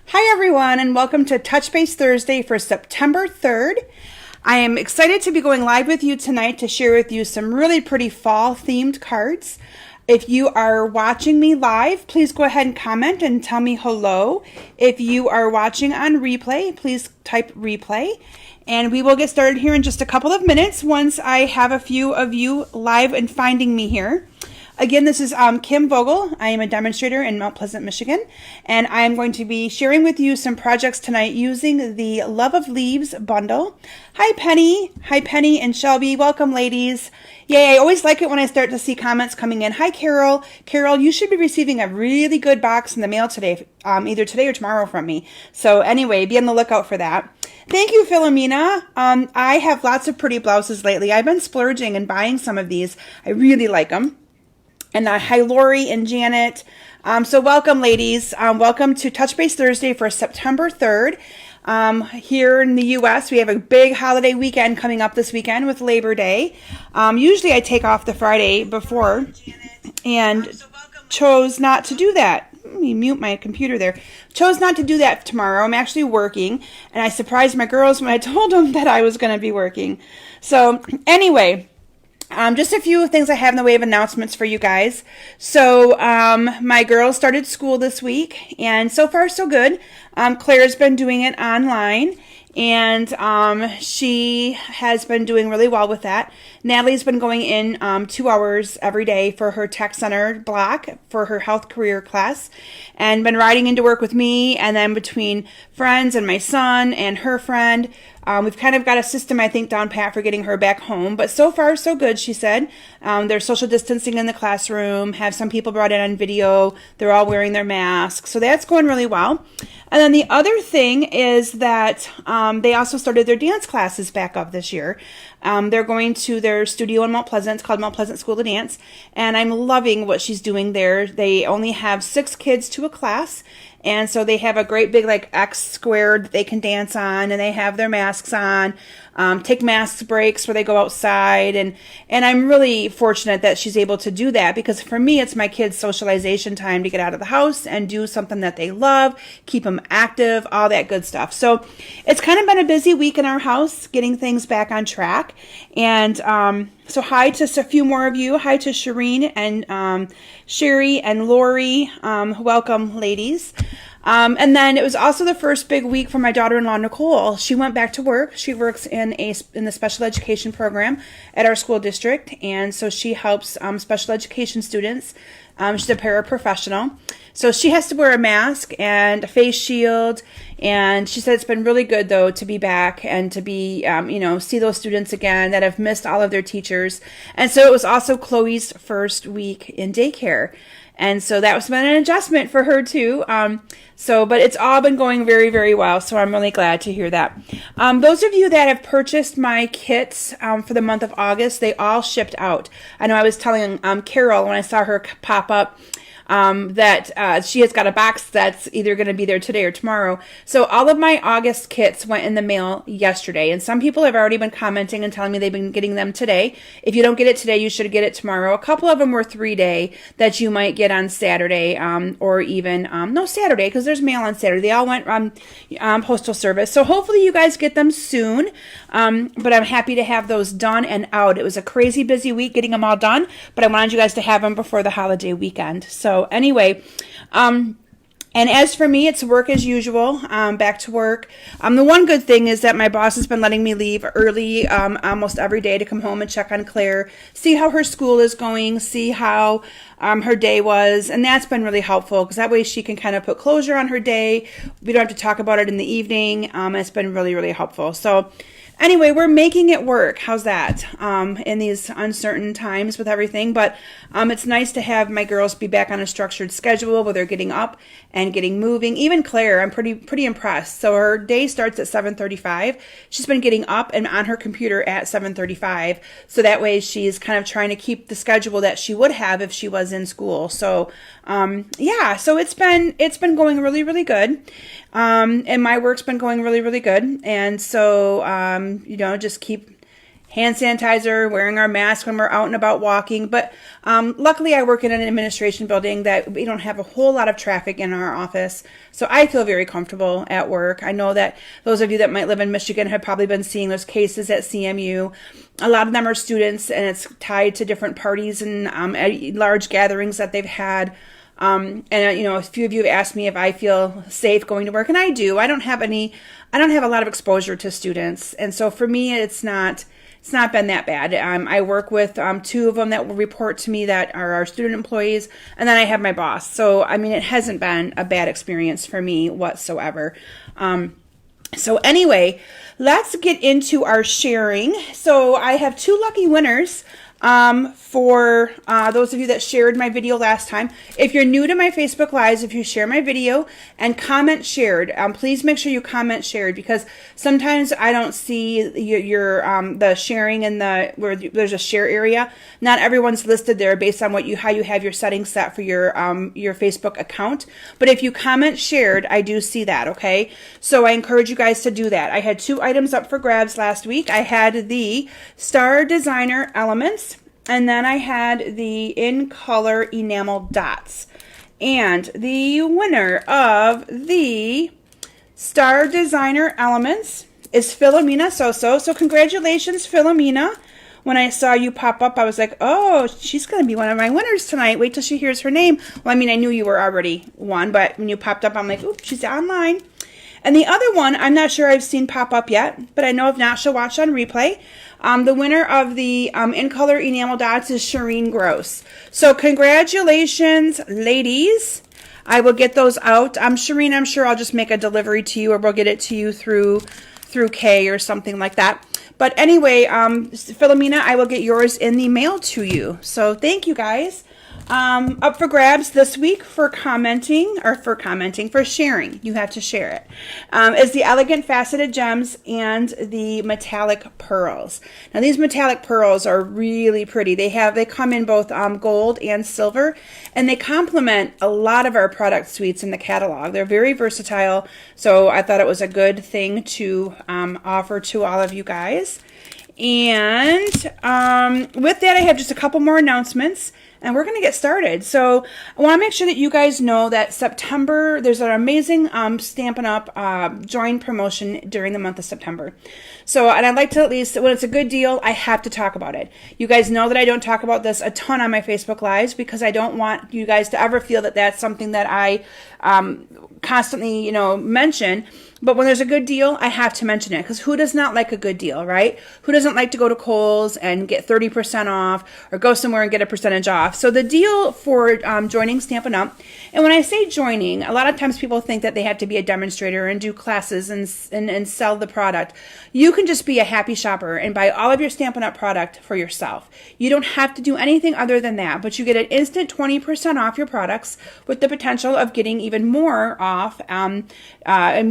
Hi everyone, and welcome to Touch Base Thursday for September 3rd. I am excited to be going live with you tonight to share with you some really pretty fall themed cards. If you are watching me live, please go ahead and comment and tell me hello. If you are watching on replay, please type replay. And we will get started here in just a couple of minutes once I have a few of you live and finding me here. Again, this is Kim Vogel. I am a demonstrator in Mount Pleasant, Michigan, and I am going to be sharing with you some projects tonight using the Love of Leaves bundle. Hi, Penny. Hi, Penny and Shelby. Welcome, ladies. Yay, I always like it when I start to see comments coming in. Hi, Carol. Carol, you should be receiving a really good box in the mail today, either today or tomorrow from me. So anyway, be on the lookout for that. Thank you, Philomena. I have lots of pretty blouses lately. I've been splurging and buying some of these. I really like them. And hi, Lori and Janet. So welcome, ladies. Welcome to Touch Base Thursday for September 3rd. Here in the U.S., we have a big holiday weekend coming up this weekend with Labor Day. Usually I take off the Friday before and chose not to do that. Let me mute my computer there. Chose not to do that tomorrow. I'm actually working, and I surprised my girls when I told them that I was going to be working. So anyway, just a few things I have in the way of announcements for you guys. So my girls started school this week, and so far so good. Claire's been doing it online, and she has been doing really well with that. Natalie's been going in 2 hours every day for her tech center block for her health career class, and been riding into work with me, and then between friends and my son and her friend, we've kind of got a system, I think, down pat for getting her back home. But so far, so good, she said. There's social distancing in the classroom, have some people brought in on video. They're all wearing their masks. So that's going really well. And then the other thing is that they also started their dance classes back up this year. They're going to their studio in Mount Pleasant. It's called Mount Pleasant School of Dance. And I'm loving what she's doing there. They only have 6 kids to a class. And so they have a great big like X squared that they can dance on, and they have their masks on, take mask breaks where they go outside. And I'm really fortunate that she's able to do that, because for me, it's my kids' socialization time to get out of the house and do something that they love, keep them active, all that good stuff. So it's kind of been a busy week in our house, getting things back on track. And so hi to a few more of you. Hi to Shireen and Sherry and Lori. Welcome, ladies. And then it was also the first big week for my daughter-in-law, Nicole. She went back to work. She works in the special education program at our school district, and so she helps special education students. She's a paraprofessional. So she has to wear a mask and a face shield, and she said it's been really good, though, to be back and to be, see those students again that have missed all of their teachers. And so it was also Chloe's first week in daycare. And so that was been an adjustment for her too. But it's all been going very, very well. So I'm really glad to hear that. Those of you that have purchased my kits for the month of August, they all shipped out. I know I was telling Carol when I saw her pop up that she has got a box that's either going to be there today or tomorrow. So all of my August kits went in the mail yesterday, and some people have already been commenting and telling me they've been getting them today. If you don't get it today, you should get it tomorrow. A couple of them were 3-day that you might get on Saturday, or even no Saturday, because there's mail on Saturday. They all went postal service. So hopefully you guys get them soon. But I'm happy to have those done and out. It was a crazy busy week getting them all done, but I wanted you guys to have them before the holiday weekend. So anyway, and as for me, it's work as usual, back to work. The one good thing is that my boss has been letting me leave early almost every day to come home and check on Claire, see how her school is going, see how her day was, and that's been really helpful, because that way she can kind of put closure on her day. We don't have to talk about it in the evening. It's been really, really helpful. So anyway, we're making it work. How's that? In these uncertain times with everything. But it's nice to have my girls be back on a structured schedule where they're getting up and getting moving. Even Claire, I'm pretty impressed. So her day starts at 7:35. She's been getting up and on her computer at 7:35. So that way she's kind of trying to keep the schedule that she would have if she was in school. So so it's been going really, really good. And my work's been going really, really good. And so, just keep hand sanitizer, wearing our mask when we're out and about walking. But luckily I work in an administration building that we don't have a whole lot of traffic in our office. So I feel very comfortable at work. I know that those of you that might live in Michigan have probably been seeing those cases at CMU. A lot of them are students, and it's tied to different parties and large gatherings that they've had. And a few of you have asked me if I feel safe going to work, and I do. I don't have a lot of exposure to students, and so for me, it's not been that bad. I work with two of them that will report to me that are our student employees, and then I have my boss. So I mean, it hasn't been a bad experience for me whatsoever. So anyway, let's get into our sharing. So I have two lucky winners. For those of you that shared my video last time. If you're new to my Facebook Lives, if you share my video and comment shared, please make sure you comment shared, because sometimes I don't see your the sharing and where there's a share area. Not everyone's listed there based on how you have your settings set for your Facebook account. But if you comment shared, I do see that, okay? So I encourage you guys to do that. I had 2 items up for grabs last week. I had the Star Designer Elements, and then I had the In Color Enamel Dots. And the winner of the Star Designer Elements is Philomena Soso. So congratulations, Philomena. When I saw you pop up, I was like, oh, she's going to be one of my winners tonight. Wait till she hears her name. Well, I mean, I knew you were already one, but when you popped up, I'm like, oops, she's online. And the other one, I'm not sure I've seen pop up yet, but I know if not, she'll watch on replay. The winner of the In Color Enamel Dots is Shireen Gross. So congratulations, ladies. I will get those out. Shireen, I'm sure I'll just make a delivery to you, or we'll get it to you through Kay or something like that. But anyway, Philomena, I will get yours in the mail to you. So thank you, guys. Up for grabs this week for sharing. You have to share it. Is the Elegant Faceted Gems and the Metallic Pearls. Now these metallic pearls are really pretty. They come in both gold and silver, and they complement a lot of our product suites in the catalog. They're very versatile, so I thought it was a good thing to offer to all of you guys. And with that, I have just a couple more announcements, and we're going to get started. So I want to make sure that you guys know that September, there's an amazing Stampin' Up! Join promotion during the month of September. So, and I'd like to, at least, when it's a good deal, I have to talk about it. You guys know that I don't talk about this a ton on my Facebook Lives, because I don't want you guys to ever feel that that's something that I constantly, mention. But when there's a good deal, I have to mention it, because who does not like a good deal, right? Who doesn't like to go to Kohl's and get 30% off, or go somewhere and get a percentage off? So the deal for joining Stampin' Up!, and when I say joining, a lot of times people think that they have to be a demonstrator and do classes and sell the product. You can just be a happy shopper and buy all of your Stampin' Up! Product for yourself. You don't have to do anything other than that, but you get an instant 20% off your products, with the potential of getting even more off, and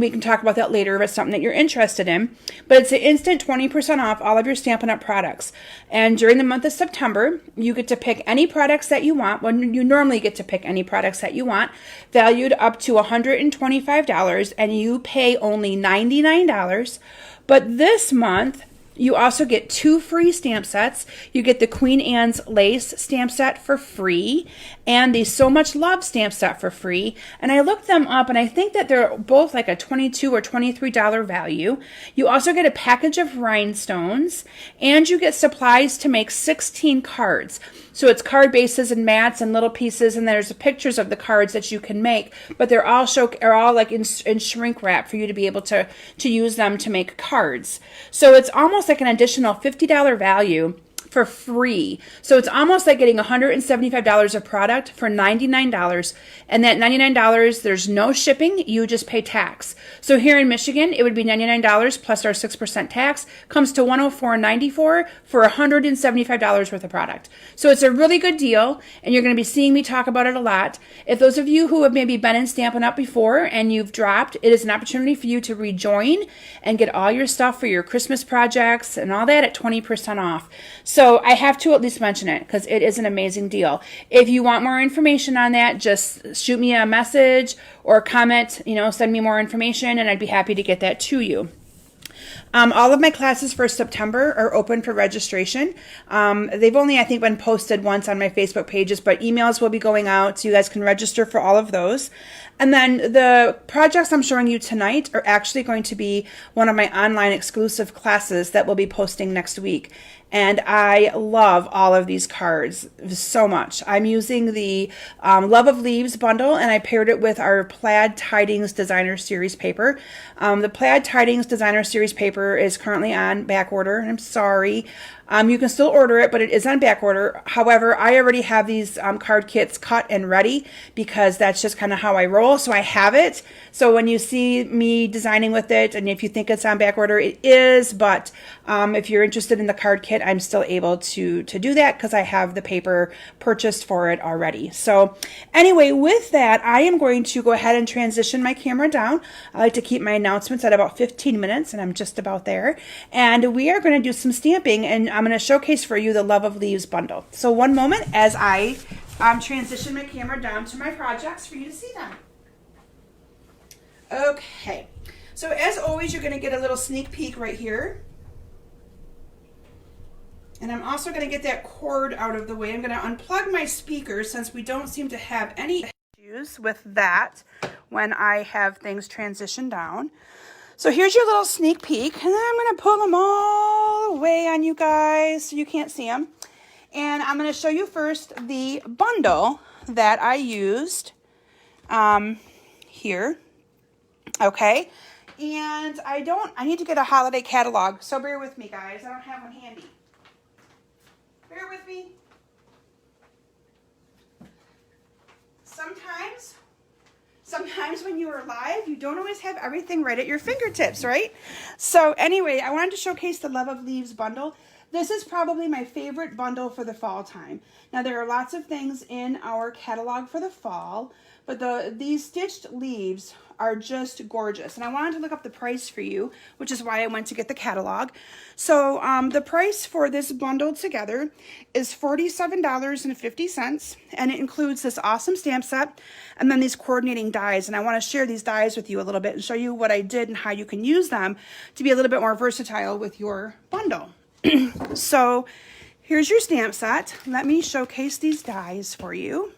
we can talk about that later if it's something that you're interested in. But it's an instant 20% off all of your Stampin' Up! Products. And during the month of September, you get to pick any products that you want. When you normally get to pick any products that you want, valued up to $125, and you pay only $99. But this month, you also get 2 free stamp sets. You get the Queen Anne's Lace stamp set for free, and the So Much Love stamp set for free. And I looked them up, and I think that they're both like a $22 or $23 value. You also get a package of rhinestones, and you get supplies to make 16 cards. So it's card bases and mats and little pieces, and there's pictures of the cards that you can make, but they're all like in shrink wrap for you to be able to use them to make cards. So it's almost like an additional $50 value for free. So it's almost like getting $175 of product for $99. And that $99, there's no shipping. You just pay tax. So here in Michigan, it would be $99 plus our 6% tax, comes to $104.94 for $175 worth of product. So it's a really good deal, and you're going to be seeing me talk about it a lot. If those of you who have maybe been in Stampin' Up! Before and you've dropped, it is an opportunity for you to rejoin and get all your stuff for your Christmas projects and all that at 20% off. So I have to at least mention it, because it is an amazing deal. If you want more information on that, just shoot me a message or comment, send me more information, and I'd be happy to get that to you. All of my classes for September are open for registration. They've only, I think, been posted once on my Facebook pages, but emails will be going out, so you guys can register for all of those. And then the projects I'm showing you tonight are actually going to be one of my online exclusive classes that we'll be posting next week. And I love all of these cards so much. I'm using the Love of Leaves bundle, and I paired it with our Plaid Tidings Designer Series paper. The Plaid Tidings Designer Series paper is currently on back order, and I'm sorry. You can still order it, but it is on back order. However, I already have these card kits cut and ready because that's just kind of how I roll. So I have it. So when you see me designing with it, and if you think it's on back order, it is. But if you're interested in the card kit, I'm still able to do that because I have the paper purchased for it already. So anyway, with that, I am going to go ahead and transition my camera down. I like to keep my announcements at about 15 minutes, and I'm just about there. And we are going to do some stamping, and I'm going to showcase for you the Love of Leaves bundle. So one moment as I transition my camera down to my projects for you to see them. Okay, so as always, you're going to get a little sneak peek right here. And I'm also going to get that cord out of the way. I'm going to unplug my speakers since we don't seem to have any issues with that when I have things transitioned down. So here's your little sneak peek, and then I'm going to pull them all away on you guys so you can't see them. And I'm going to show you first the bundle that I used here. Okay, and I need to get a holiday catalog, so bear with me, guys. I don't have one handy. Bear with me. Sometimes when you are live, you don't always have everything right at your fingertips, right? So anyway, I wanted to showcase the Love of Leaves bundle. This is probably my favorite bundle for the fall time. Now, there are lots of things in our catalog for the fall, but these stitched leaves are just gorgeous. And I wanted to look up the price for you, which is why I went to get the catalog. So the price for this bundle together is $47.50, and it includes this awesome stamp set and then these coordinating dies. And I want to share these dies with you a little bit and show you what I did and how you can use them to be a little bit more versatile with your bundle. So here's your stamp set. Let me showcase these dies for you.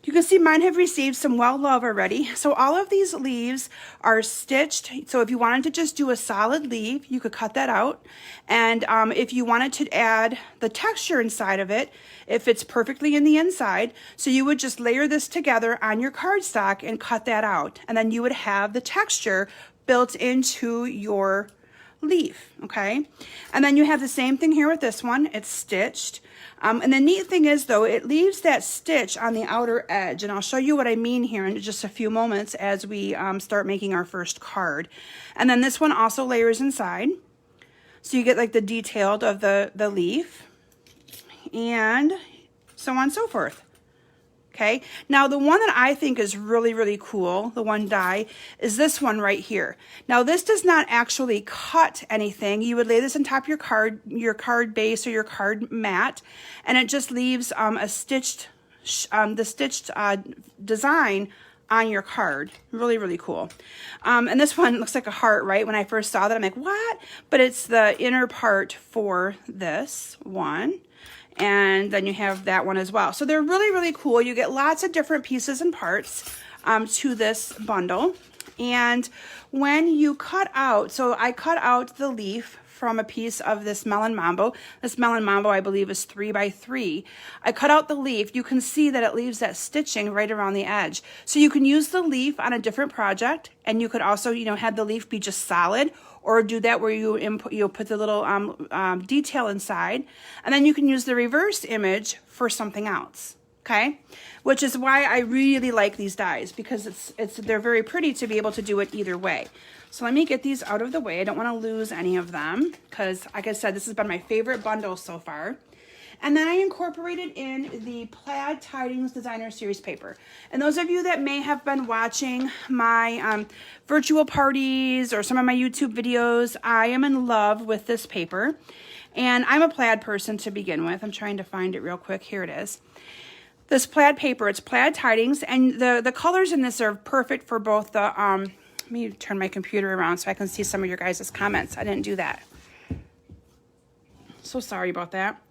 You can see mine have received some well love already. So all of these leaves are stitched. So if you wanted to just do a solid leaf, you could cut that out. And if you wanted to add the texture inside of it, it fits perfectly in the inside. So you would just layer this together on your cardstock and cut that out. And then you would have the texture built into your leaf, okay? And then you have the same thing here with this one. It's stitched. And the neat thing is, though, it leaves that stitch on the outer edge. And I'll show you what I mean here in just a few moments as we start making our first card. And then this one also layers inside. So you get like the detailed of the leaf and so on and so forth. Okay, now the one that I think is really, really cool, the one die, is this one right here. Now this does not actually cut anything. You would lay this on top of your card base or your card mat, and it just leaves the stitched design on your card. Really, really cool. And this one looks like a heart, right? When I first saw that, I'm like, what? But it's the inner part for this one. And then you have that one as well. So they're really, really cool. You get lots of different pieces and parts to this bundle. And when you cut out, so I cut out the leaf from a piece of this Melon Mambo. This Melon Mambo, I believe, is 3x3. I cut out the leaf. You can see that it leaves that stitching right around the edge. So you can use the leaf on a different project, and you could also, have the leaf be just solid, or do that where you'll put the little detail inside, and then you can use the reverse image for something else. Okay, which is why I really like these dies, because they're very pretty to be able to do it either way. So let me get these out of the way. I don't want to lose any of them because, like I said, this has been my favorite bundle so far. And then I incorporated in the Plaid Tidings Designer Series paper. And those of you that may have been watching my virtual parties or some of my YouTube videos, I am in love with this paper. And I'm a plaid person to begin with. I'm trying to find it real quick. Here it is. This plaid paper, it's Plaid Tidings, and the colors in this are perfect for both the Let me turn my computer around so I can see some of your guys' comments. I didn't do that. So sorry about that.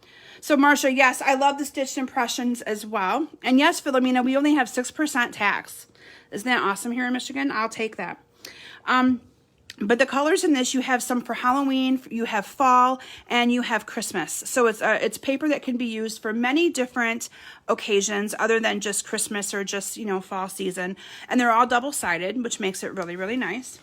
So Marsha, yes, I love the stitched impressions as well. And yes, Philomena, we only have 6% tax. Isn't that awesome here in Michigan? I'll take that. But the colors in this, you have some for Halloween, you have fall, and you have Christmas. So it's paper that can be used for many different occasions other than just Christmas or just, you know, fall season. And they're all double-sided, which makes it really, really nice.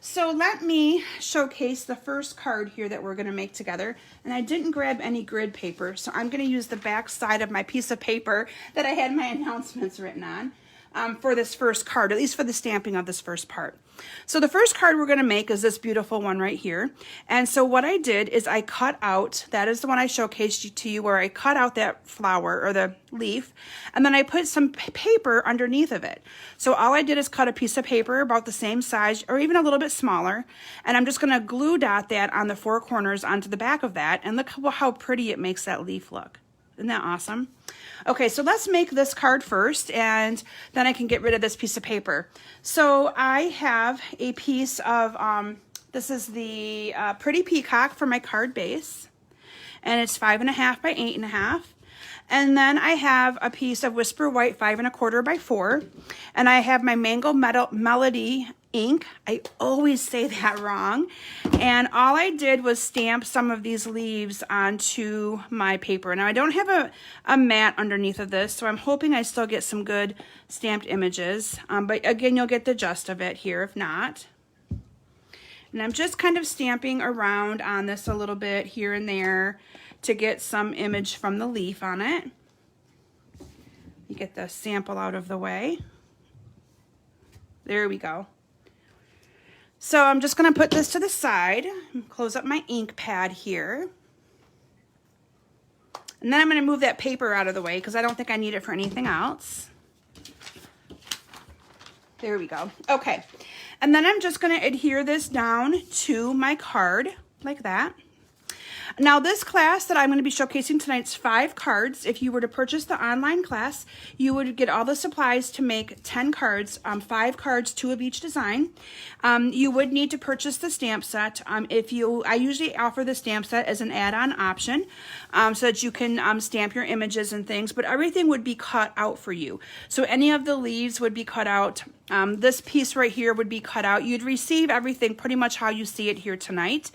So let me showcase the first card here that we're going to make together. And I didn't grab any grid paper, so I'm going to use the back side of my piece of paper that I had my announcements written on. For this first card, at least for the stamping of this first part. So the first card we're going to make is this beautiful one right here. And so what I did is I cut out, that is the one I showcased to you, where I cut out that flower or the leaf, and then I put some paper underneath of it. So all I did is cut a piece of paper about the same size or even a little bit smaller, and I'm just going to glue dot that on the four corners onto the back of that, and look how pretty it makes that leaf look. Isn't that awesome? Okay, so let's make this card first, and then I can get rid of this piece of paper. So I have a piece of, this is the Pretty Peacock for my card base, and it's 5.5 by 8.5. And then I have a piece of Whisper White 5 1/4 by 4, and I have my Mango Melody ink. I always say that wrong. And all I did was stamp some of these leaves onto my paper. Now I don't have a mat underneath of this, so I'm hoping I still get some good stamped images. But again, you'll get the gist of it here if not. And I'm just kind of stamping around on this a little bit here and there to get some image from the leaf on it. You get the sample out of the way. There we go. So I'm just going to put this to the side and close up my ink pad here. And then I'm going to move that paper out of the way because I don't think I need it for anything else. There we go. Okay. And then I'm just going to adhere this down to my card like that. Now this class that I'm going to be showcasing tonight's 5 cards. If you were to purchase the online class, you would get all the supplies to make 10 cards, 5 cards, 2 of each design. You would need to purchase the stamp set. I usually offer the stamp set as an add-on option so that you can stamp your images and things, but everything would be cut out for you. So any of the leaves would be cut out. This piece right here would be cut out. You'd receive everything pretty much how you see it here tonight.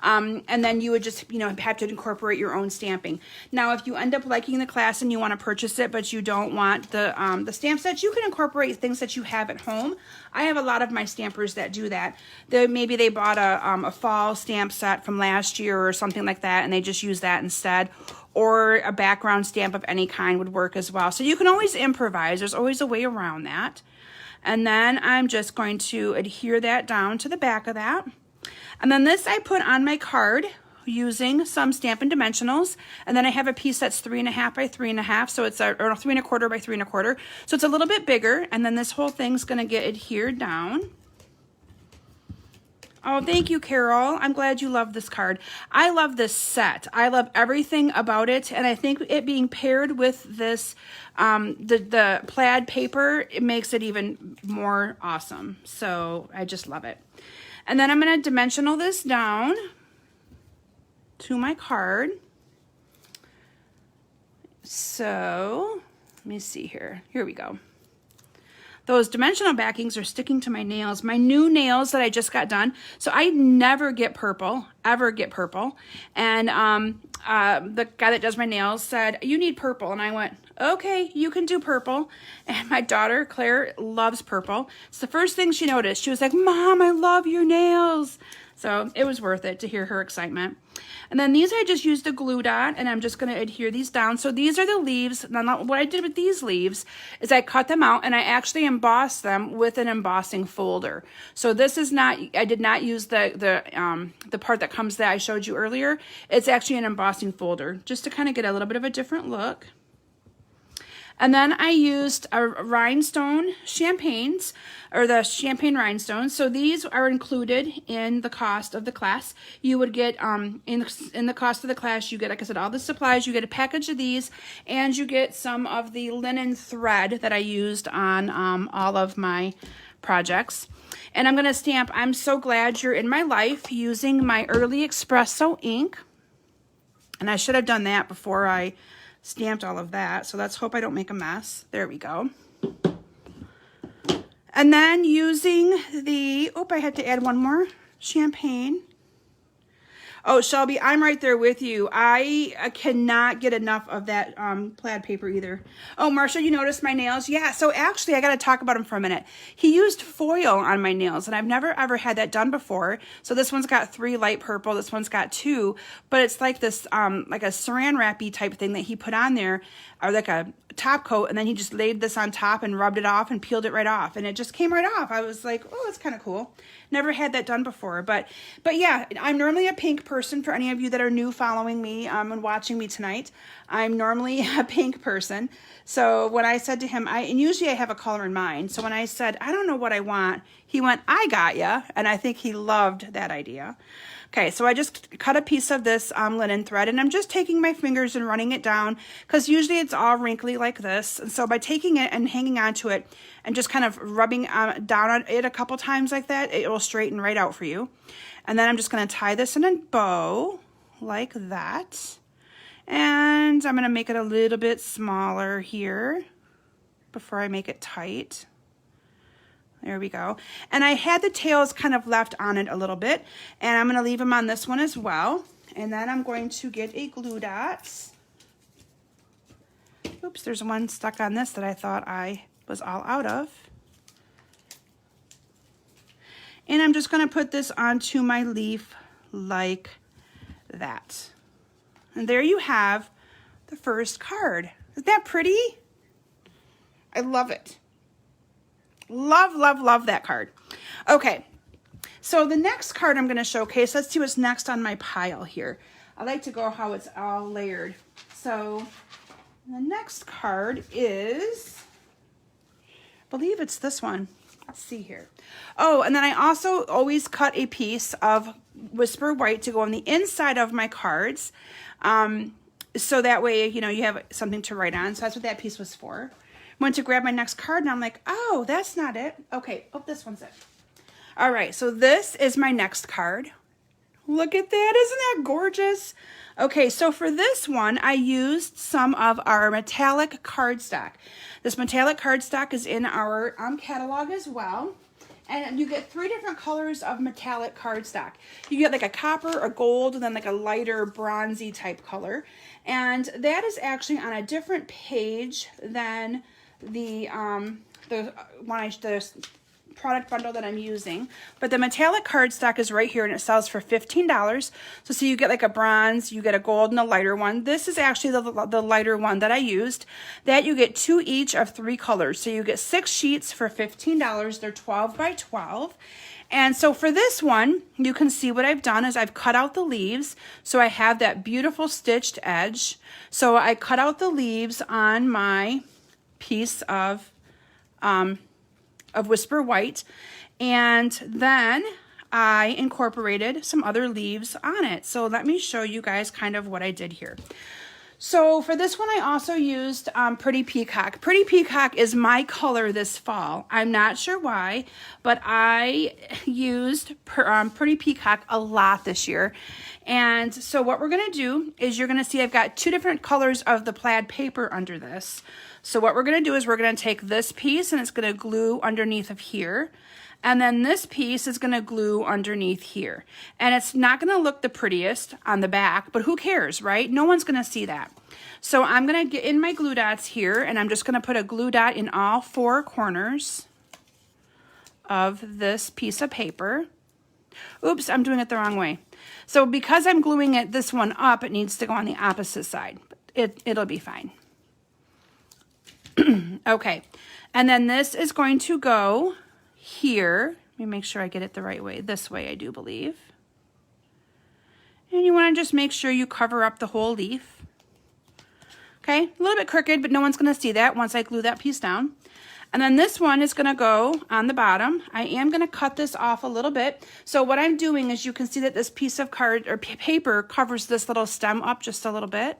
And then you would just, have to incorporate your own stamping. Now, if you end up liking the class and you want to purchase it, but you don't want the stamp set, you can incorporate things that you have at home. I have a lot of my stampers that do that. Maybe they bought a fall stamp set from last year or something like that, and they just use that instead. Or a background stamp of any kind would work as well. So you can always improvise. There's always a way around that. And then I'm just going to adhere that down to the back of that. And then this I put on my card using some Stampin' Dimensionals. And then I have a piece that's 3.5 by 3.5. So it's or 3 1/4 by 3 1/4. So it's a little bit bigger. And then this whole thing's going to get adhered down. Oh, thank you, Carol. I'm glad you love this card. I love this set. I love everything about it. And I think it being paired with this, the plaid paper, it makes it even more awesome. So I just love it. And then I'm going to dimensional this down to my card. So let me see here. Here we go. Those dimensional backings are sticking to my nails, my new nails that I just got done. So I never get purple, ever get purple. And the guy that does my nails said, "You need purple." And I went, "Okay, you can do purple." And my daughter, Claire, loves purple. It's the first thing she noticed. She was like, "Mom, I love your nails." So it was worth it to hear her excitement. And then these I just used a glue dot, and I'm just going to adhere these down. So these are the leaves. Now, what I did with these leaves is I cut them out and I actually embossed them with an embossing folder. So this is not, I did not use the part that comes that I showed you earlier. It's actually an embossing folder just to kind of get a little bit of a different look. And then I used a rhinestone champagnes, or the champagne rhinestones. So these are included in the cost of the class. You would get, in the cost of the class, you get, like I said, all the supplies. You get a package of these, and you get some of the linen thread that I used on all of my projects. And I'm going to stamp "I'm so glad you're in my life" using my Early Espresso ink. And I should have done that before I stamped all of that. So let's hope I don't make a mess. There we go. And then using the, I had to add one more champagne. Oh, Shelby, I'm right there with you. I cannot get enough of that plaid paper either. Oh, Marsha, you noticed my nails? Yeah, so actually, I got to talk about them for a minute. He used foil on my nails, and I've never, ever had that done before. So this one's got 3 light purple. This one's got 2. But it's like this, like a saran wrap-y type thing that he put on there, or like a top coat, and then he just laid this on top and rubbed it off and peeled it right off, and it just came right off. I was like, oh, that's kind of cool. Never had that done before, but yeah, I'm normally a pink person. For any of you that are new following me and watching me tonight, I'm normally a pink person. So when I said to him, and usually I have a color in mind, so when I said, I don't know what I want, he went, I got ya, and I think he loved that idea. Okay, so I just cut a piece of this linen thread, and I'm just taking my fingers and running it down, because usually it's all wrinkly like this. And so by taking it and hanging onto it and just kind of rubbing down on it a couple times like that, it will straighten right out for you. And then I'm just going to tie this in a bow like that. And I'm going to make it a little bit smaller here before I make it tight. There we go. And I had the tails kind of left on it a little bit, and I'm going to leave them on this one as well. And then I'm going to get a glue dot. Oops, there's one stuck on this that I thought I was all out of. And I'm just going to put this onto my leaf like that. And there you have the first card. Isn't that pretty? I love it. Love, love, love that card. Okay, so the next card I'm going to showcase, let's see what's next on my pile here. I like to go how it's all layered. So the next card is, I believe it's this one. Let's see here. Oh, and then I also always cut a piece of Whisper White to go on the inside of my cards. So that way, you know, you have something to write on. So that's what that piece was for. Went to grab my next card, and I'm like, oh, that's not it. Okay, oh, this one's it. All right, so this is my next card. Look at that, isn't that gorgeous? Okay, so for this one, I used some of our metallic cardstock. This metallic cardstock is in our catalog as well. And you get 3 different colors of metallic cardstock. You get like a copper, a gold, and then like a lighter bronzy type color. And that is actually on a different page than the product bundle that I'm using. But the metallic cardstock is right here, and it sells for $15. So you get like a bronze, you get a gold, and a lighter one. This is actually the lighter one that I used. That you get 2 each of 3 colors. So you get 6 sheets for $15. They're 12 by 12. And so for this one, you can see what I've done is I've cut out the leaves. So I have that beautiful stitched edge. So I cut out the leaves on my piece of Whisper White, and then I incorporated some other leaves on it. So let me show you guys kind of what I did here. So for this one, I also used Pretty Peacock. Pretty Peacock is my color this fall. I'm not sure why, but I used Pretty Peacock a lot this year. And so what we're going to do is you're going to see I've got 2 different colors of the plaid paper under this. So what we're going to do is we're going to take this piece, and it's going to glue underneath of here. And then this piece is going to glue underneath here. And it's not going to look the prettiest on the back, but who cares, right? No one's going to see that. So I'm going to get in my glue dots here, and I'm just going to put a glue dot in all 4 corners of this piece of paper. Oops, I'm doing it the wrong way. So because I'm gluing this one up, it needs to go on the opposite side. It'll be fine. Okay, and then this is going to go here. Let me make sure I get it the right way. This way, I do believe. And you want to just make sure you cover up the whole leaf. Okay, a little bit crooked, but no one's going to see that once I glue that piece down. And then this one is going to go on the bottom. I am going to cut this off a little bit. So what I'm doing is you can see that this piece of card or paper covers this little stem up just a little bit.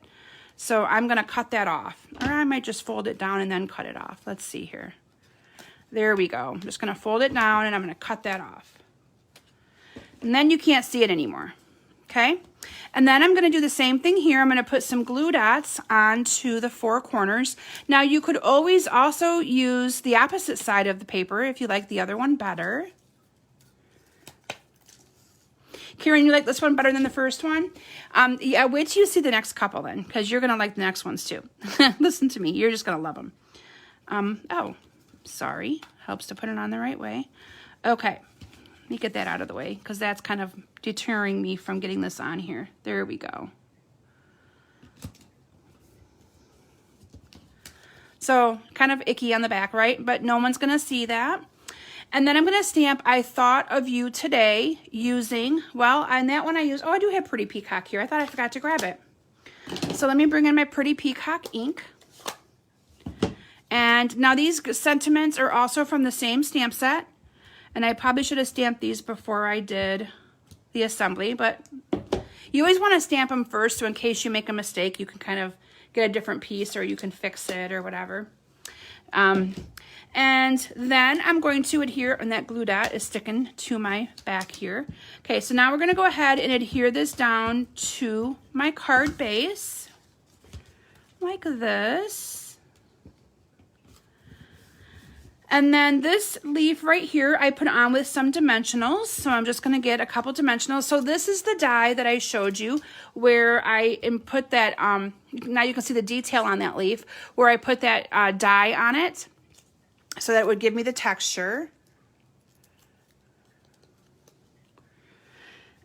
So I'm going to cut that off, or I might just fold it down and then cut it off. Let's see here. There we go. I'm just going to fold it down and I'm going to cut that off. And then you can't see it anymore. Okay? And then I'm going to do the same thing here. I'm going to put some glue dots onto the 4 corners. Now you could always also use the opposite side of the paper if you like the other one better. Karen, you like this one better than the first one? Yeah, wait till you see the next couple then, because you're going to like the next ones too. Listen to me. You're just going to love them. Oh, sorry. Helps to put it on the right way. Okay. Let me get that out of the way, because that's kind of deterring me from getting this on here. There we go. So, kind of icky on the back, right? But no one's going to see that. And then I'm going to stamp I Thought of You Today using, well, on that one I use, oh, I do have Pretty Peacock here. I thought I forgot to grab it. So let me bring in my Pretty Peacock ink. And now these sentiments are also from the same stamp set. And I probably should have stamped these before I did the assembly, but you always want to stamp them first, so in case you make a mistake, you can kind of get a different piece or you can fix it or whatever. And then I'm going to adhere, and that glue dot is sticking to my back here. Okay, so now we're going to go ahead and adhere this down to my card base, like this. And then this leaf right here, I put on with some dimensionals. So I'm just going to get a couple dimensionals. So this is the die that I showed you where I put that, now you can see the detail on that leaf, where I put that die on it. So that would give me the texture.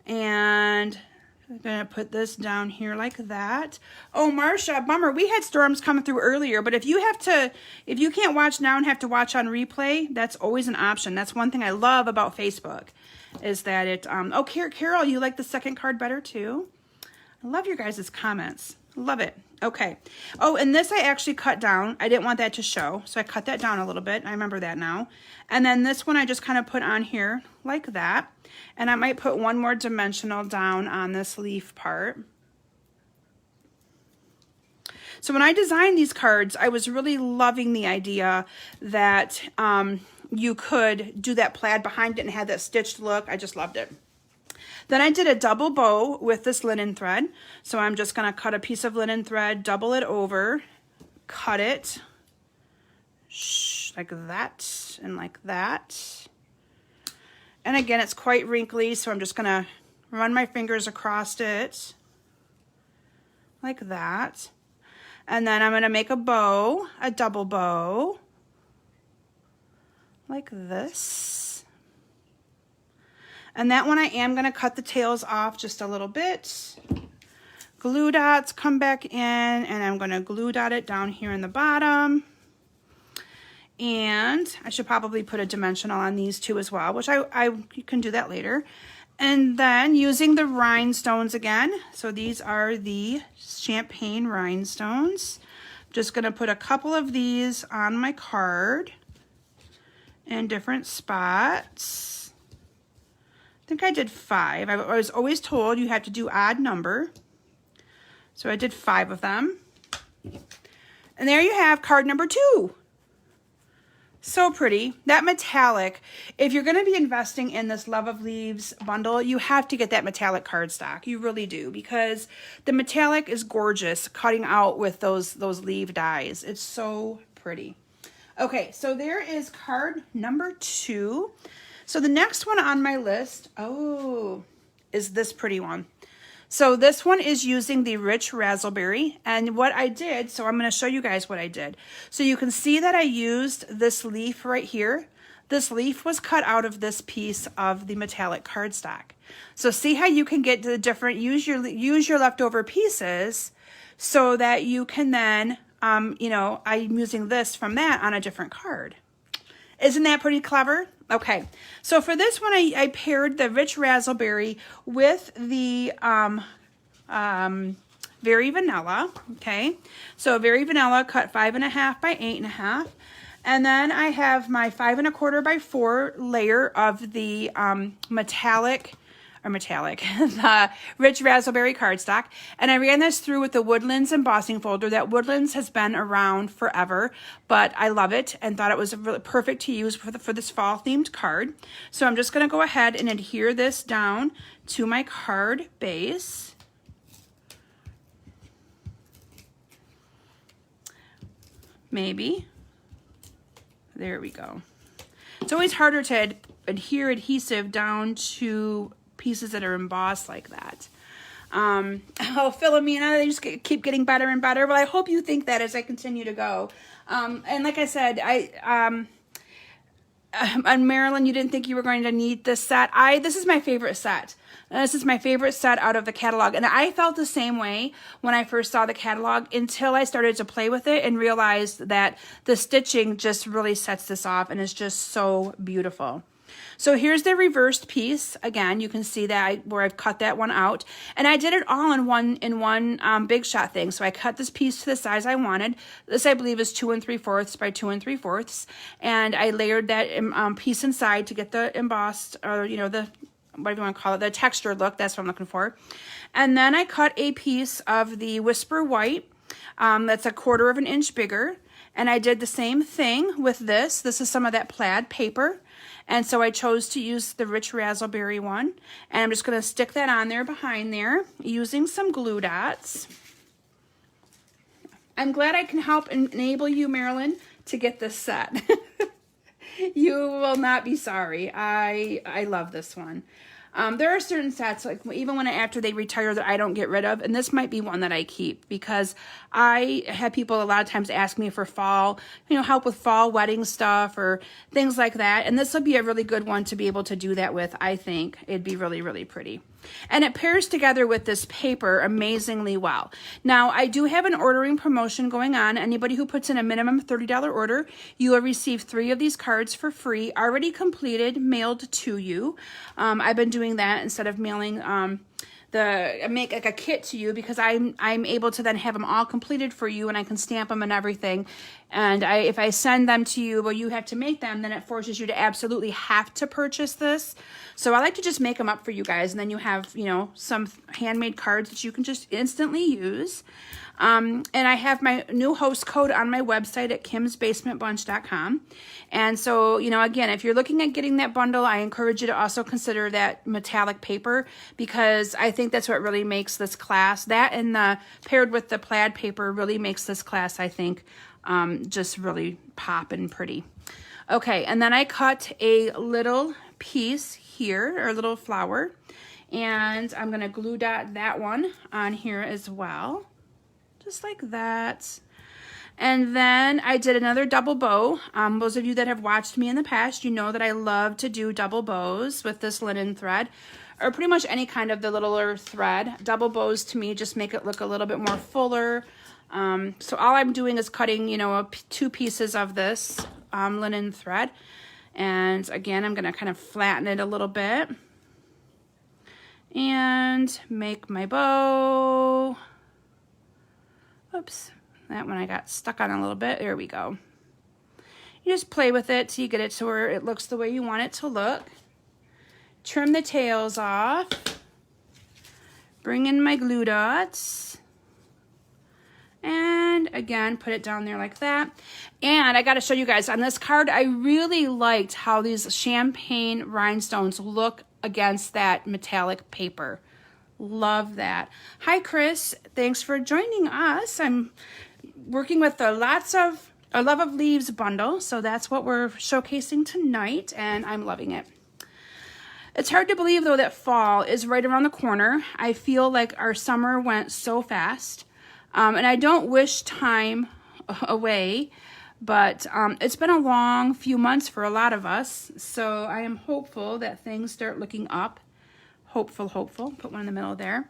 And I'm going to put this down here like that. Oh, Marcia, bummer. We had storms coming through earlier, but if you can't watch now and have to watch on replay, that's always an option. That's one thing I love about Facebook is that it, oh, Carol, you like the second card better too? I love your guys' comments. Love it. Okay. Oh, and this I actually cut down. I didn't want that to show, so I cut that down a little bit. I remember that now. And then this one I just kind of put on here like that. And I might put one more dimensional down on this leaf part. So when I designed these cards, I was really loving the idea that you could do that plaid behind it and have that stitched look. I just loved it. Then I did a double bow with this linen thread. So I'm just going to cut a piece of linen thread, double it over, cut it like that and like that. And again, it's quite wrinkly, so I'm just going to run my fingers across it like that. And then I'm going to make a bow, a double bow, like this. And that one I am going to cut the tails off just a little bit. Glue dots come back in, and I'm going to glue dot it down here in the bottom. And I should probably put a dimensional on these two as well, which you can do that later. And then using the rhinestones again. So these are the champagne rhinestones. I'm just going to put a couple of these on my card in different spots. I think I did 5. I was always told you have to do odd number. So I did 5 of them. And there you have card number 2. So pretty. That metallic, if you're going to be investing in this Love of Leaves bundle, you have to get that metallic cardstock. You really do, because the metallic is gorgeous cutting out with those leaf dies. It's so pretty. Okay, so there is card number 2. So the next one on my list, oh, is this pretty one. So this one is using the Rich Razzleberry, and what I did, so I'm going to show you guys what I did. So you can see that I used this leaf right here. This leaf was cut out of this piece of the metallic cardstock. So see how you can get the different, use your leftover pieces so that you can then, you know, I'm using this from that on a different card. Isn't that pretty clever? Okay, so for this one, I paired the Rich Razzleberry with the Very Vanilla, okay? So Very Vanilla cut 5.5 by 8.5. And then I have my 5 1/4 by 4 layer of the metallic the Rich Raspberry cardstock, and I ran this through with the Woodlands embossing folder. That Woodlands has been around forever, but I love it and thought it was really perfect to use for this fall themed card. So I'm just going to go ahead and adhere this down to my card base. Maybe. There we go. It's always harder to adhere adhesive down to pieces that are embossed like that. Oh, Philomena, they just keep getting better and better. Well, I hope you think that as I continue to go. And like I said, and Marilyn, you didn't think you were going to need this set. This is my favorite set. This is my favorite set out of the catalog. And I felt the same way when I first saw the catalog until I started to play with it and realized that the stitching just really sets this off and is just so beautiful. So here's the reversed piece. Again, you can see that where I've cut that one out, and I did it all in one big shot thing. So I cut this piece to the size I wanted. This I believe is 2 3/4 by 2 3/4, and I layered that piece inside to get the embossed, or the whatever you want to call it, the texture look. That's what I'm looking for. And then I cut a piece of the Whisper White. That's 1/4 of an inch bigger, and I did the same thing with this. This is some of that plaid paper. And so I chose to use the Rich Raspberry one. And I'm just going to stick that on there behind there using some glue dots. I'm glad I can help enable you, Marilyn, to get this set. You will not be sorry. I love this one. There are certain sets, like even after they retire, that I don't get rid of, and this might be one that I keep because I have people a lot of times ask me for fall, help with fall wedding stuff or things like that, and this will be a really good one to be able to do that with. I think it'd be really, really pretty. And it pairs together with this paper amazingly well. Now, I do have an ordering promotion going on. Anybody who puts in a minimum $30 order, you will receive 3 of these cards for free, already mailed to you. I've been doing that instead of mailing make like a kit to you, because I'm able to then have them all completed for you, and I can stamp them and everything. And if I send them to you, well, you have to make them, then it forces you to absolutely have to purchase this. So I like to just make them up for you guys, and then you have, some handmade cards that you can just instantly use. And I have my new host code on my website at kimsbasementbunch.com. And so, again, if you're looking at getting that bundle, I encourage you to also consider that metallic paper, because I think that's what really makes this class. That and paired with the plaid paper really makes this class, I think, just really pop and pretty. Okay, and then I cut a little piece here, or a little flower, and I'm going to glue dot that one on here as well. Just like that. And then I did another double bow. Those of you that have watched me in the past, you know that I love to do double bows with this linen thread, or pretty much any kind of the littler thread. Double bows to me just make it look a little bit more fuller. So all I'm doing is cutting, 2 pieces of this linen thread. And again, I'm going to kind of flatten it a little bit and make my bow. Oops, that one I got stuck on a little bit. There we go. You just play with it till you get it to where it looks the way you want it to look. Trim the tails off. Bring in my glue dots. And again, put it down there like that. And I got to show you guys on this card, I really liked how these champagne rhinestones look against that metallic paper. Love that. Hi, Chris. Thanks for joining us. I'm working with the a Love of Leaves bundle, so that's what we're showcasing tonight, and I'm loving it. It's hard to believe, though, that fall is right around the corner. I feel like our summer went so fast, and I don't wish time away, but it's been a long few months for a lot of us, so I am hopeful that things start looking up. Hopeful. Put one in the middle there.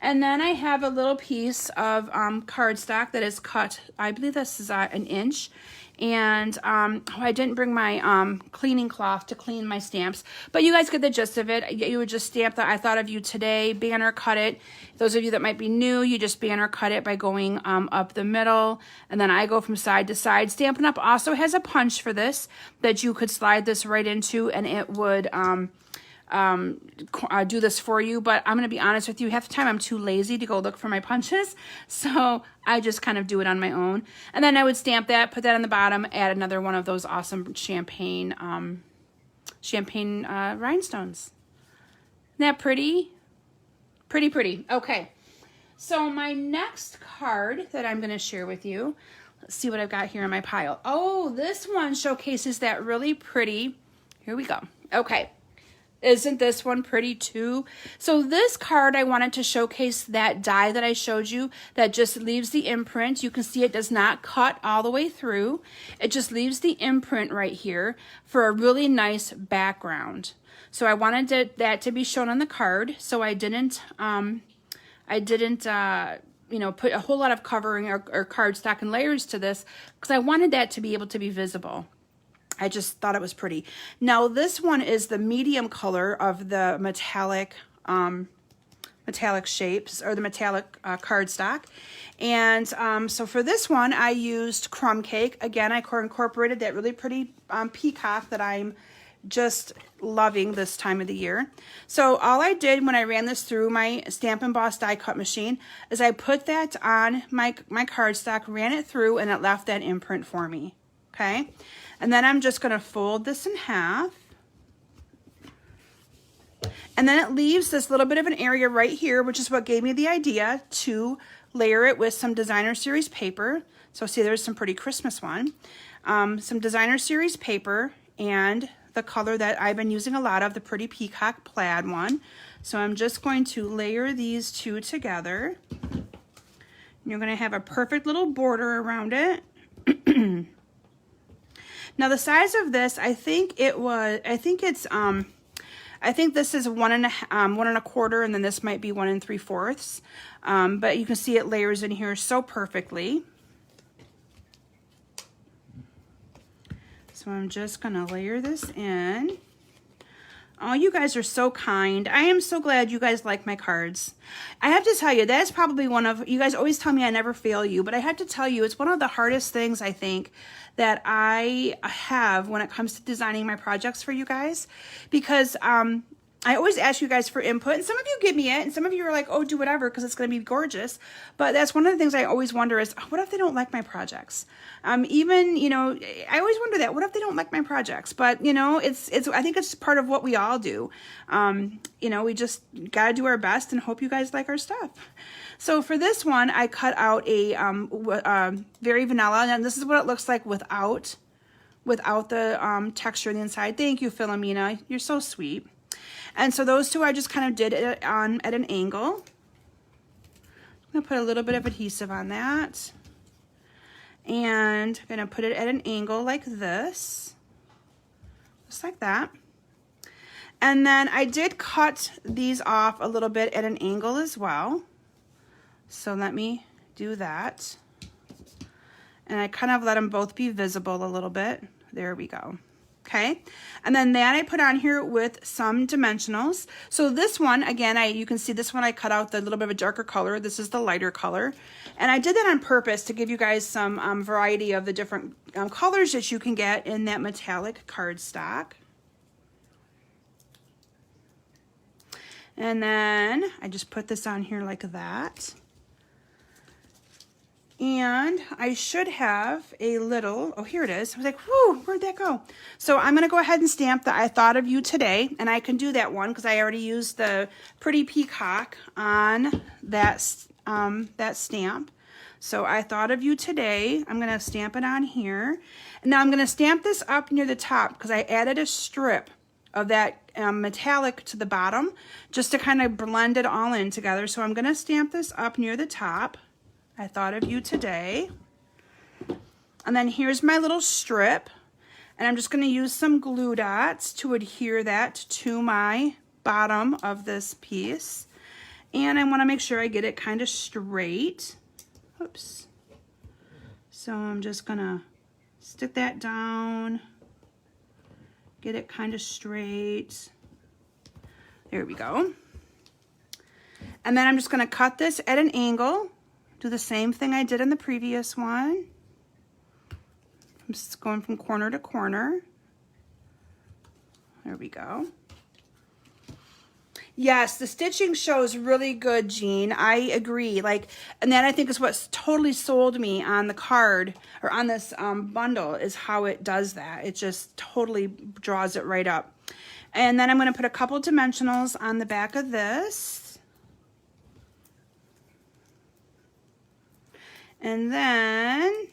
And then I have a little piece of cardstock that is cut, I believe this is an inch. And I didn't bring my cleaning cloth to clean my stamps, but you guys get the gist of it. You would just stamp the I thought of you today, banner cut it. Those of you that might be new, you just banner cut it by going up the middle, and then I go from side to side. Stampin' Up! Also has a punch for this that you could slide this right into, and it would do this for you, but I'm going to be honest with you, half the time I'm too lazy to go look for my punches, so I just kind of do it on my own. And then I would stamp that, put that on the bottom, add another one of those awesome champagne rhinestones. Isn't that pretty? Pretty pretty. Okay, so my next card that I'm going to share with you, let's see what I've got here in my pile. Oh, this one showcases that really pretty, here we go. Okay. Isn't this one pretty too? So this card, I wanted to showcase that die that I showed you that just leaves the imprint. You can see it does not cut all the way through. It just leaves the imprint right here for a really nice background. So I wanted that to be shown on the card. So I didn't you know, put a whole lot of covering or cardstock and layers to this because I wanted that to be able to be visible. I just thought it was pretty. Now this one is the medium color of the metallic shapes, or the metallic cardstock. And so for this one I used crumb cake. Again, I incorporated that really pretty peacock that I'm just loving this time of the year. So all I did when I ran this through my Stampin' Boss die cut machine is I put that on my cardstock, ran it through, and it left that imprint for me. Okay. And then I'm just going to fold this in half. And then it leaves this little bit of an area right here, which is what gave me the idea to layer it with some designer series paper. So see, there's some pretty Christmas one. Some designer series paper and the color that I've been using a lot of, the pretty peacock plaid one. So I'm just going to layer these two together. You're going to have a perfect little border around it. Now the size of this, I think this is 1 1/4, and then this might be 1 3/4. But you can see it layers in here so perfectly. So I'm just gonna layer this in. Oh, you guys are so kind. I am so glad you guys like my cards. I have to tell you, that is probably one of, you guys always tell me I never fail you, but I have to tell you, it's one of the hardest things I think that I have when it comes to designing my projects for you guys, because I always ask you guys for input, and some of you give me it, and some of you are like, oh, do whatever, because it's going to be gorgeous. But that's one of the things I always wonder is, what if they don't like my projects? Even, you know, I always wonder that, what if they don't like my projects? But, you know, it's I think it's part of what we all do. You know, we just got to do our best and hope you guys like our stuff. So for this one, I cut out a very vanilla, and this is what it looks like without the texture on the inside. Thank you, Philomena. You're so sweet. And so those two I just kind of did it on at an angle. I'm going to put a little bit of adhesive on that. And I'm going to put it at an angle like this. Just like that. And then I did cut these off a little bit at an angle as well. So let me do that. And I kind of let them both be visible a little bit. There we go. Okay, and then that I put on here with some dimensionals. So this one, again, you can see this one I cut out the little bit of a darker color. This is the lighter color. And I did that on purpose to give you guys some variety of the different colors that you can get in that metallic cardstock. And then I just put this on here like that. And I should have a little, oh, here it is. I was like, whoo, where'd that go? So I'm going to go ahead and stamp the I Thought of You Today. And I can do that one because I already used the pretty peacock on that stamp. So I Thought of You Today. I'm going to stamp it on here. And now I'm going to stamp this up near the top because I added a strip of that metallic to the bottom just to kind of blend it all in together. So I'm going to stamp this up near the top. I Thought of You Today. And then here's my little strip, and I'm just going to use some glue dots to adhere that to my bottom of this piece. And I want to make sure I get it kind of straight. Oops. So I'm just going to stick that down, get it kind of straight. There we go. And then I'm just going to cut this at an angle. Do the same thing I did in the previous one. I'm just going from corner to corner. There we go. Yes, the stitching shows really good, Jean. I agree. Like, and that I think is what's totally sold me on the card or on this bundle is how it does that. It just totally draws it right up. And then I'm going to put a couple dimensionals on the back of this. And then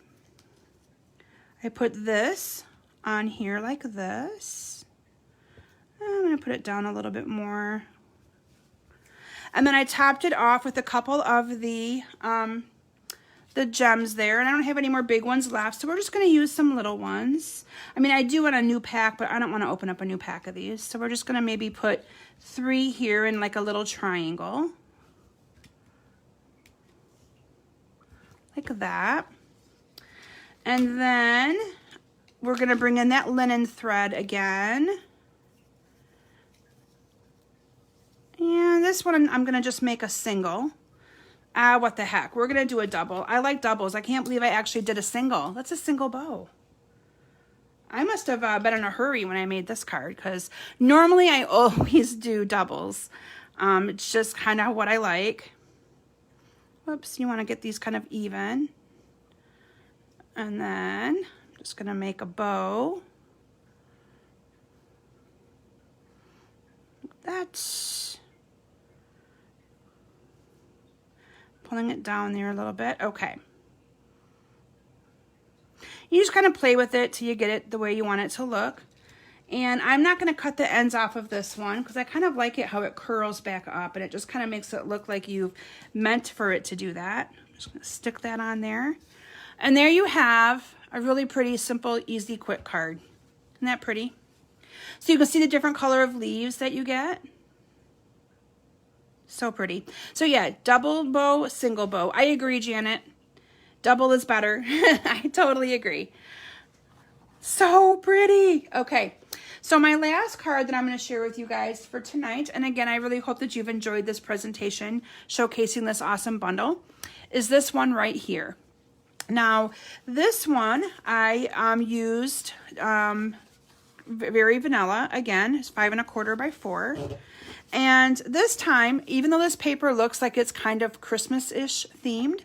I put this on here like this. I'm going to put it down a little bit more. And then I topped it off with a couple of the gems there. And I don't have any more big ones left, so we're just going to use some little ones. I mean, I do want a new pack, but I don't want to open up a new pack of these. So we're just going to maybe put 3 here in like a little triangle. Like that. And then we're going to bring in that linen thread again. And this one, I'm going to just make a single. What the heck. We're going to do a double. I like doubles. I can't believe I actually did a single. That's a single bow. I must have been in a hurry when I made this card because normally I always do doubles. It's just kind of what I like. Whoops, you want to get these kind of even. And then I'm just going to make a bow. That's pulling it down there a little bit. Okay. You just kind of play with it till you get it the way you want it to look. And I'm not going to cut the ends off of this one because I kind of like it how it curls back up and it just kind of makes it look like you've meant for it to do that. I'm just going to stick that on there. And there you have a really pretty, simple, easy, quick card. Isn't that pretty? So you can see the different color of leaves that you get. So pretty. So yeah, double bow, single bow. I agree, Janet. Double is better. I totally agree. So pretty. Okay, so my last card that I'm going to share with you guys for tonight, and again, I really hope that you've enjoyed this presentation showcasing this awesome bundle, is this one right here. Now, this one I used very vanilla. Again, it's 5 1/4 by 4. And this time, even though this paper looks like it's kind of Christmas-ish themed,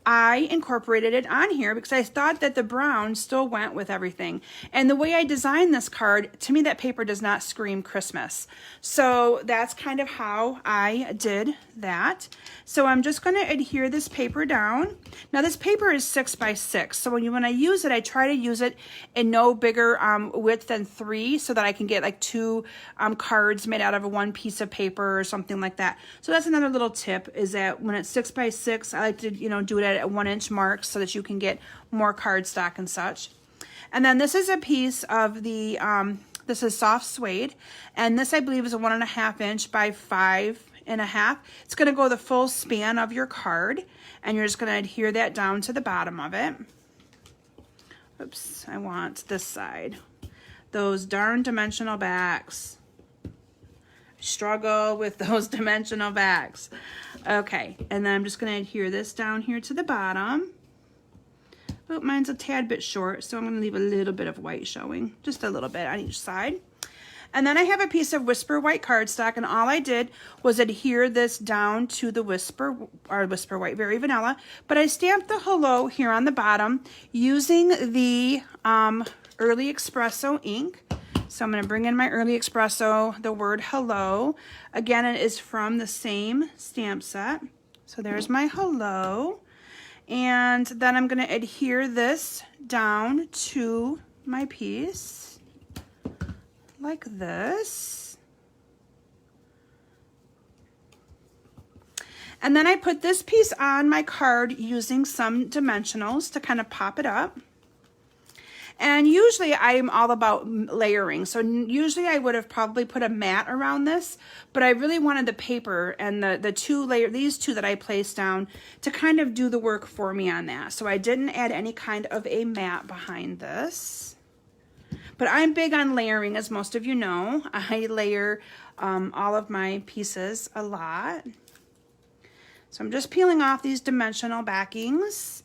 I incorporated it on here because I thought that the brown still went with everything. And the way I designed this card, to me that paper does not scream Christmas. So that's kind of how I did that. So I'm just going to adhere this paper down. Now this paper is 6 by 6. So when I use it, I try to use it in no bigger width than 3 so that I can get like 2 cards made out of one piece of paper or something like that. So that's another little tip, is that when it's 6 by 6, I like to, do it at 1-inch marks so that you can get more cardstock and such. And then this is a piece of the, this is soft suede, and this I believe is a 1.5 inch by 5.5. It's going to go the full span of your card, and you're just going to adhere that down to the bottom of it. Oops, I want this side. Those darn dimensional backs. Struggle with those dimensional backs. Okay, and then I'm just going to adhere this down here to the bottom. Oh, mine's a tad bit short, so I'm going to leave a little bit of white showing, just a little bit on each side. And then I have a piece of Whisper White cardstock, and all I did was adhere this down to the Whisper White Very Vanilla, but I stamped the hello here on the bottom using the Early Espresso ink. So I'm going to bring in my Early Espresso, the word hello. Again, it is from the same stamp set. So there's my hello. And then I'm going to adhere this down to my piece like this. And then I put this piece on my card using some dimensionals to kind of pop it up. And usually I'm all about layering. So usually I would have probably put a mat around this, but I really wanted the paper and these two that I placed down to kind of do the work for me on that. So I didn't add any kind of a mat behind this. But I'm big on layering, as most of you know. I layer all of my pieces a lot. So I'm just peeling off these dimensional backings.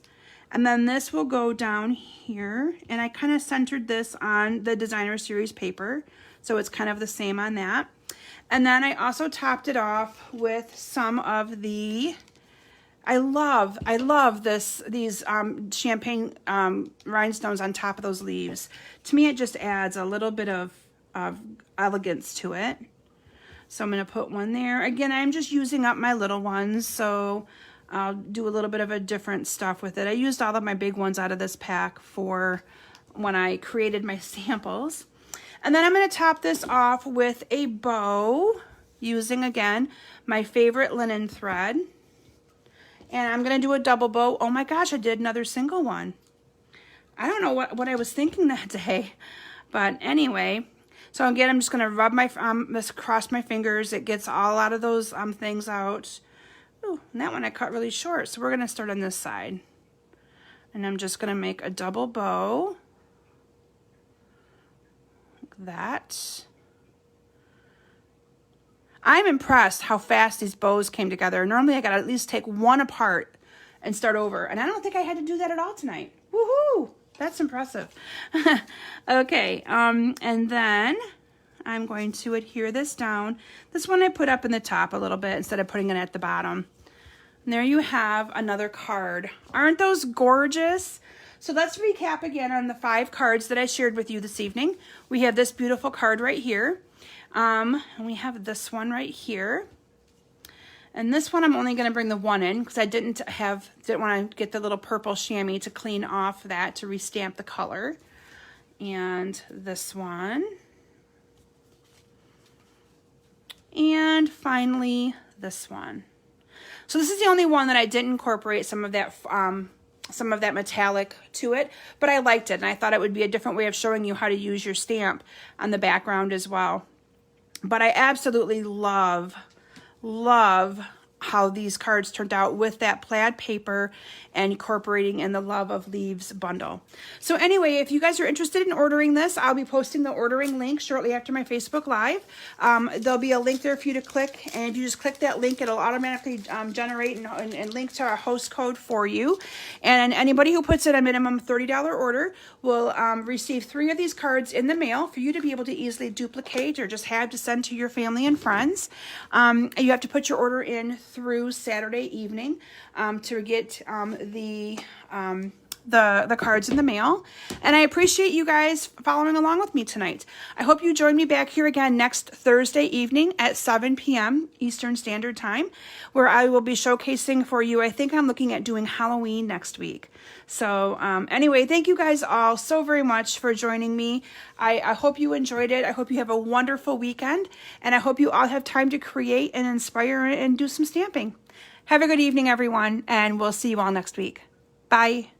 And then this will go down here, and I kind of centered this on the Designer Series paper, so it's kind of the same on that. And then I also topped it off with some of the, I love these champagne rhinestones on top of those leaves. To me, it just adds a little bit of elegance to it. So I'm going to put one there. Again, I'm just using up my little ones, so I'll do a little bit of a different stuff with it. I used all of my big ones out of this pack for when I created my samples. And then I'm going to top this off with a bow using, again, my favorite linen thread. And I'm going to do a double bow. Oh my gosh, I did another single one. I don't know what I was thinking that day. But anyway, so again, I'm just going to rub my, this across my fingers. It gets all out of those things out. Ooh, and that one I cut really short. So we're going to start on this side. And I'm just going to make a double bow. Like that. I'm impressed how fast these bows came together. Normally I got to at least take one apart and start over. And I don't think I had to do that at all tonight. Woohoo! That's impressive. Okay, and then I'm going to adhere this down. This one I put up in the top a little bit instead of putting it at the bottom. And there you have another card. Aren't those gorgeous? So let's recap again on the 5 cards that I shared with you this evening. We have this beautiful card right here. And we have this one right here. And this one I'm only going to bring the one in because I didn't want to get the little purple chamois to clean off that to restamp the color. And this one. And finally this one. So this is the only one that I didn't incorporate some of that metallic to it, but I liked it and I thought it would be a different way of showing you how to use your stamp on the background as well. But I absolutely love how these cards turned out with that plaid paper and incorporating in the Love of Leaves bundle. So anyway, if you guys are interested in ordering this, I'll be posting the ordering link shortly after my Facebook Live. There'll be a link there for you to click, and if you just click that link, it'll automatically generate and link to our host code for you. And anybody who puts in a minimum $30 order will receive 3 of these cards in the mail for you to be able to easily duplicate or just have to send to your family and friends. You have to put your order in through Saturday evening to get the cards in the mail. And I appreciate you guys following along with me tonight. I hope you join me back here again next Thursday evening at 7 p.m. Eastern Standard Time, where I will be showcasing for you. I think I'm looking at doing Halloween next week. So anyway, thank you guys all so very much for joining me. I hope you enjoyed it. I hope you have a wonderful weekend, and I hope you all have time to create and inspire and do some stamping. Have a good evening, everyone, and we'll see you all next week. Bye.